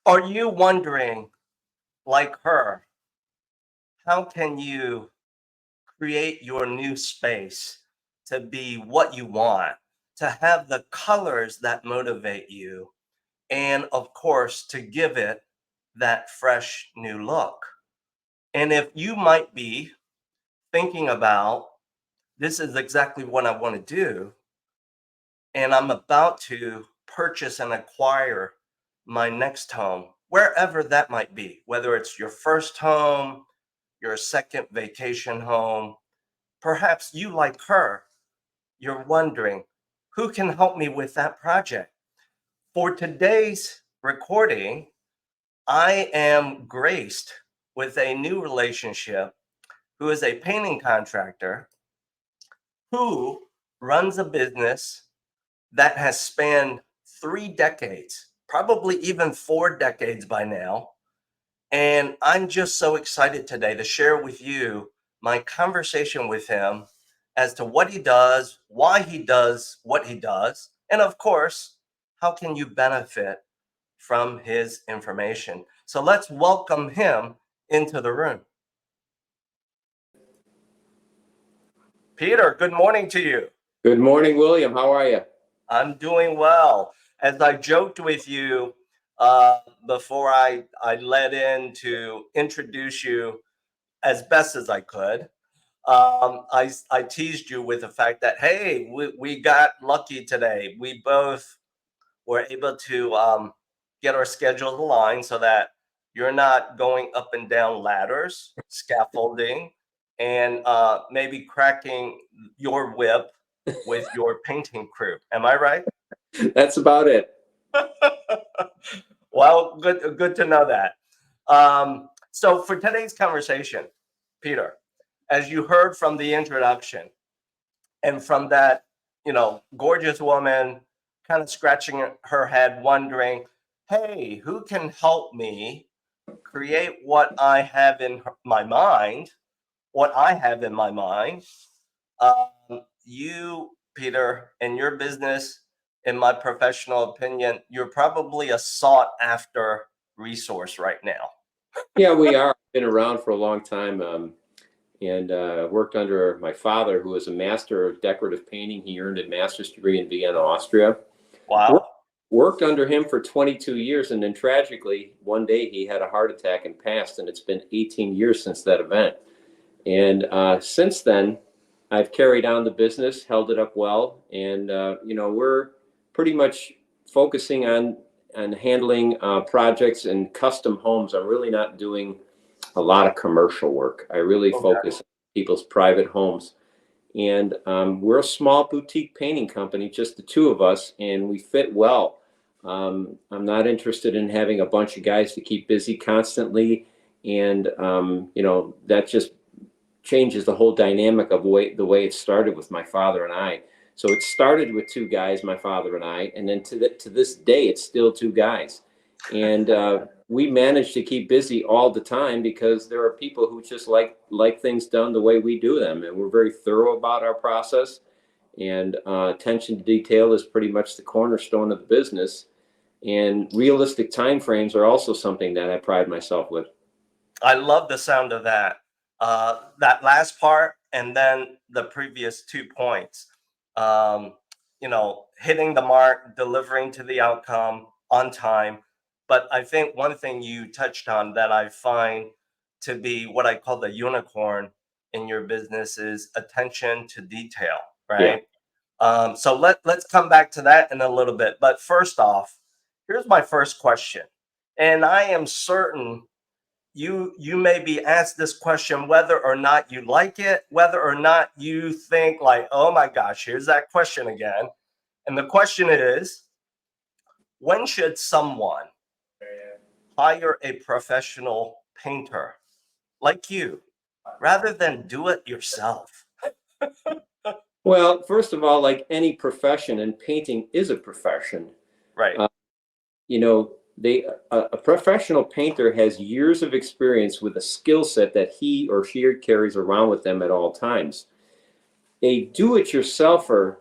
Are you wondering, like her, how can you create your new space to be what you want, to have the colors that motivate you, and of course, to give it that fresh new look? And if you might be thinking about, this is exactly what I want to do, and I'm about to purchase and acquire my next home, wherever that might be, whether it's your first home, your second vacation home, perhaps you, like her, you're wondering, who can help me with that project? For today's recording, I am graced with a new relationship who is a painting contractor who runs a business that has spanned 3 decades, probably even 4 decades by now. And I'm just so excited today to share with you my conversation with him as to what he does, why he does what he does, and of course, how can you benefit from his information. So let's welcome him into the room. Peter, good morning to you. Good morning, William. How are you? I'm doing well. As I joked with you before I led in to introduce you as best as I could, I teased you with the fact that, hey, we got lucky today. We both were able to get our schedules aligned so that you're not going up and down ladders, scaffolding, and maybe cracking your whip with your painting crew. Am I right? That's about it. Well, good to know that. So for today's conversation, Peter, as you heard from the introduction and from that, gorgeous woman kind of scratching her head, wondering, hey, who can help me create what I have in my mind, what I have in my mind? You, Peter, in your business, in my professional opinion, you're probably a sought after resource right now. Yeah, we are. Been around for a long time, and worked under my father, who was a master of decorative painting. He earned a master's degree in Vienna, Austria. Wow. Worked under him for 22 years, and then tragically, one day he had a heart attack and passed, and it's been 18 years since that event. And since then, I've carried on the business, held it up well, and we're pretty much focusing on handling projects and custom homes. I'm really not doing a lot of commercial work. I really focus on people's private homes. And we're a small boutique painting company, just the two of us, and we fit well. I'm not interested in having a bunch of guys to keep busy constantly, and that just changes the whole dynamic of the way it started with my father and I. So it started with two guys, my father and I, and then to this day, it's still two guys. And we manage to keep busy all the time because there are people who just like things done the way we do them. And we're very thorough about our process. And attention to detail is pretty much the cornerstone of the business. And realistic timeframes are also something that I pride myself with. I love the sound of that. That last part, and then the previous 2 points. Hitting the mark, delivering to the outcome on time. But I think one thing you touched on that I find to be what I call the unicorn in your business is attention to detail, right? Yeah. So let's come back to that in a little bit. But first off, here's my first question. And I am certain you may be asked this question whether or not you like it, whether or not you think like, oh my gosh, here's that question again. And the question is, when should someone hire a professional painter like you rather than do it yourself? Well, first of all, like any profession, and painting is a profession, Right. A professional painter has years of experience with a skill set that he or she carries around with them at all times. A do-it-yourselfer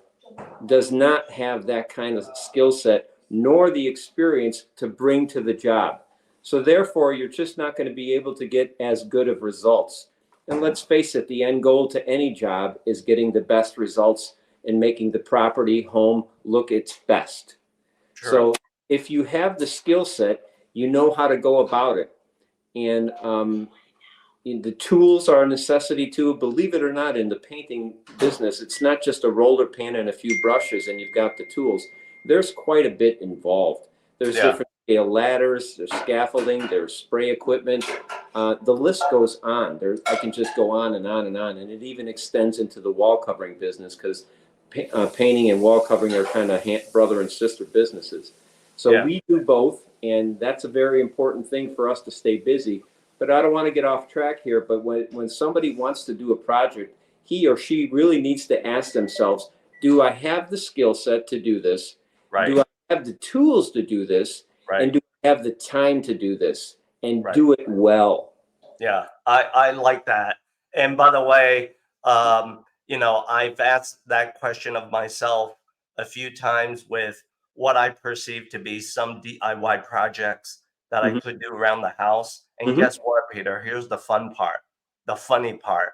does not have that kind of skill set nor the experience to bring to the job. So therefore, you're just not going to be able to get as good of results. And let's face it, the end goal to any job is getting the best results and making the property home look its best. True. So if you have the skill set, you know how to go about it. And the tools are a necessity too. Believe it or not, in the painting business, it's not just a roller pan and a few brushes and you've got the tools. There's quite a bit involved. There's different scale ladders, there's scaffolding, there's spray equipment. The list goes on. I can just go on and on and on. And it even extends into the wall covering business because painting and wall covering are kind of brother and sister businesses. So we do both, and that's a very important thing for us to stay busy. But I don't want to get off track here, but when somebody wants to do a project, he or she really needs to ask themselves, do I have the skill set to do this? Right. Do I have the tools to do this? Right. And do I have the time to do this? And do it well? Yeah, I like that. And by the way, you know, I've asked that question of myself a few times with what I perceive to be some DIY projects that I could do around the house. And guess what, Peter? Here's the fun part, the funny part.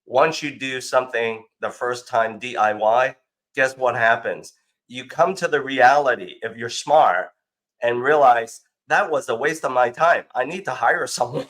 Once you do something the first time DIY, guess what happens? You come to the reality, if you're smart, and realize that was a waste of my time. I need to hire someone.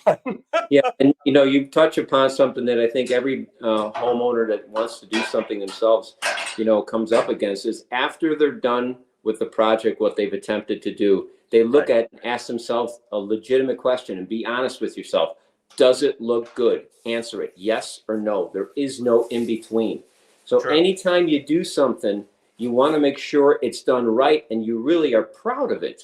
Yeah, and you know, you touch upon something that I think every homeowner that wants to do something themselves, you know, comes up against is after they're done with the project, what they've attempted to do, they look at and ask themselves a legitimate question and be honest with yourself. Does it look good? Answer it yes or no. There is no in between. So anytime you do something, you want to make sure it's done right and you really are proud of it.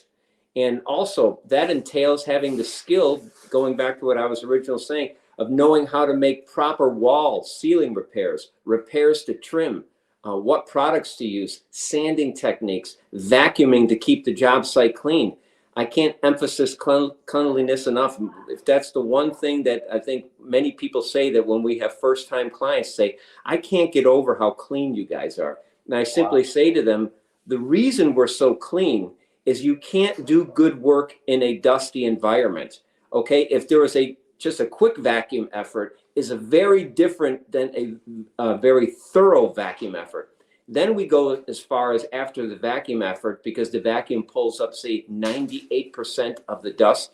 And also that entails having the skill, going back to what I was originally saying, of knowing how to make proper walls, ceiling repairs, repairs to trim, what products to use, sanding techniques, vacuuming to keep the job site clean. I can't emphasize cleanliness enough. If that's the one thing that I think many people say, that when we have first-time clients say, I can't get over how clean you guys are. And I simply say to them, the reason we're so clean is you can't do good work in a dusty environment. Okay, if there was just a quick vacuum effort is a very different than a very thorough vacuum effort. Then we go as far as after the vacuum effort, because the vacuum pulls up, say, 98% of the dust.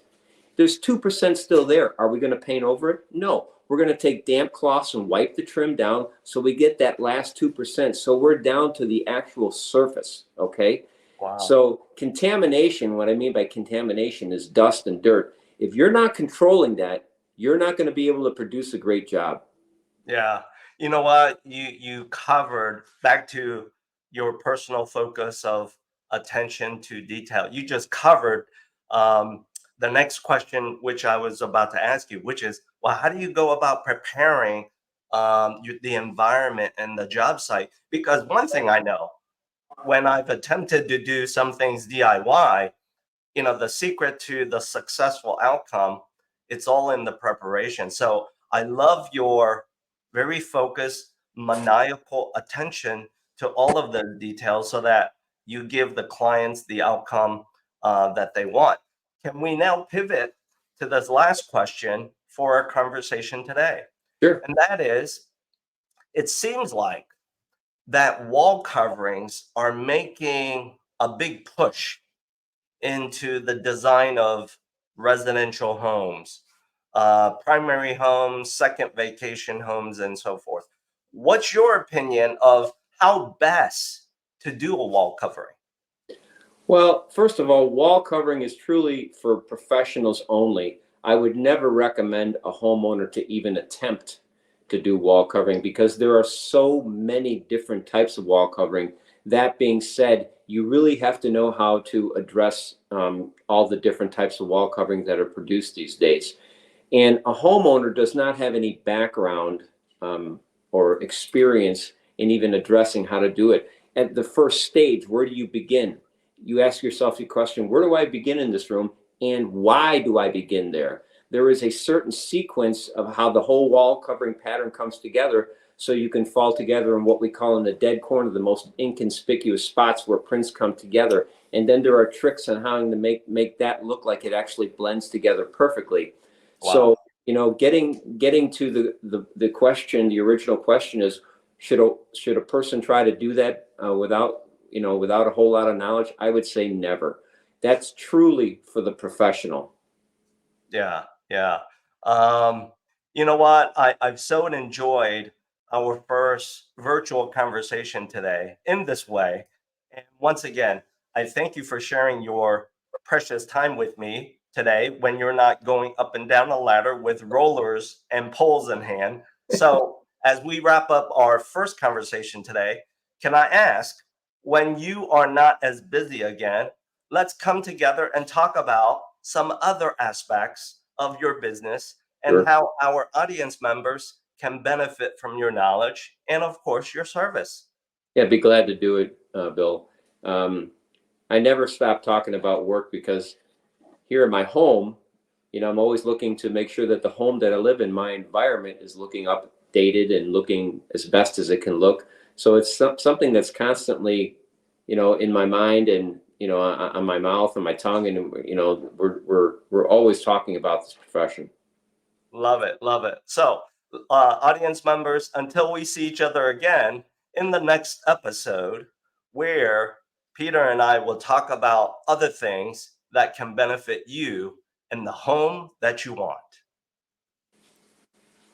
There's 2% still there. Are we going to paint over it? No. We're going to take damp cloths and wipe the trim down so we get that last 2%. So we're down to the actual surface, okay? Wow. So contamination, what I mean by contamination is dust and dirt. If you're not controlling that, you're not going to be able to produce a great job. Yeah. You know what? You covered back to your personal focus of attention to detail. You just covered the next question, which I was about to ask you, which is, well, how do you go about preparing the environment and the job site? Because one thing I know, when I've attempted to do some things DIY, you know, the secret to the successful outcome, it's all in the preparation. So I love your very focused, maniacal attention to all of the details so that you give the clients the outcome that they want. Can we now pivot to this last question for our conversation today? Sure. And that is, it seems like that wall coverings are making a big push into the design of residential homes, primary homes, second vacation homes, and so forth. What's your opinion of how best to do a wall covering? Well, first of all, wall covering is truly for professionals only. I would never recommend a homeowner to even attempt to do wall covering because there are so many different types of wall covering. That being said, you really have to know how to address all the different types of wall covering that are produced these days. And a homeowner does not have any background or experience in even addressing how to do it. At the first stage, where do you begin? You ask yourself the question, where do I begin in this room and why do I begin there? There is a certain sequence of how the whole wall covering pattern comes together, so you can fall together in what we call in the dead corner, the most inconspicuous spots where prints come together. And then there are tricks on how to make that look like it actually blends together perfectly. Wow. So, you know, getting to the question, the original question is, should a person try to do that without a whole lot of knowledge? I would say never. That's truly for the professional. Yeah, yeah. You know what? I've so enjoyed our first virtual conversation today in this way. And once again, I thank you for sharing your precious time with me today when you're not going up and down a ladder with rollers and poles in hand. So, as we wrap up our first conversation today, can I ask, when you are not as busy again, let's come together and talk about some other aspects of your business and Sure. how our audience members can benefit from your knowledge and, of course, your service. Yeah, be glad to do it, Bill. I never stop talking about work because here in my home, you know, I'm always looking to make sure that the home that I live in, my environment, is looking updated and looking as best as it can look. So it's something that's constantly, you know, in my mind and, you know, on my mouth and my tongue, and you know, we're always talking about this profession. Love it. Love it. So, audience members, until we see each other again in the next episode, where Peter and I will talk about other things that can benefit you in the home that you want.